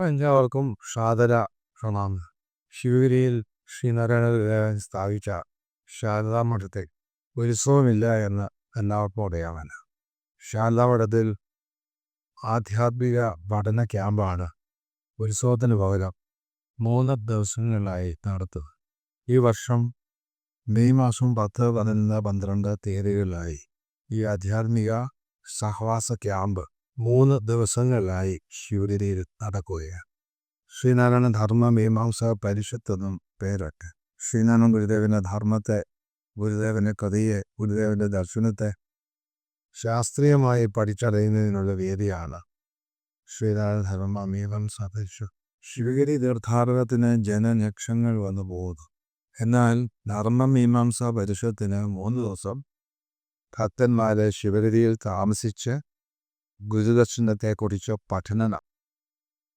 എല്ലാവർക്കും സാദര പ്രണാമം. ശിവഗിരിയിൽ ശ്രീനാരായണ സ്ഥാപിച്ച ശാരദാ മഠത്തിൽ ഉത്സവമില്ല എന്ന് എല്ലാവർക്കും അറിയാമല്ലോ. ശാരദാ മഠത്തിൽ ആധ്യാത്മിക പഠന ക്യാമ്പാണ് ഉത്സവത്തിന് പകരം 3 ദിവസങ്ങളിലായി നടത്തുന്നത്. ഈ വർഷം മെയ് മാസം 10, 11, 12 തീയതികളിലായി ഈ ആധ്യാത്മിക സഹവാസ ക്യാമ്പ് 3 ദിവസങ്ങളിലായി ശിവഗിരിയിൽ നടക്കുകയാണ്. ശ്രീനാരായണ ധർമ്മ മീമാംസ പരിഷത്ത് എന്നും പേരൊക്കെ. ശ്രീനാരായണ ഗുരുദേവൻ്റെ ധർമ്മത്തെ, ഗുരുദേവൻ്റെ കഥയെ, ഗുരുദേവൻ്റെ ദർശനത്തെ ശാസ്ത്രീയമായി പഠിച്ചറിയുന്നതിനുള്ള വേദിയാണ് ശ്രീനാരായണ ധർമ്മ മീമാംസ പരിഷത്ത്. ശിവഗിരി തീർത്ഥാടനത്തിന് ജനലക്ഷങ്ങൾ വന്നു പോകുന്നു. എന്നാൽ ധർമ്മ മീമാംസ പരിഷത്തിന് 3 ദിവസം ഭക്തന്മാരെ ശിവഗിരിയിൽ താമസിച്ച് ഗുരുദർശനത്തെക്കുറിച്ച് പഠനം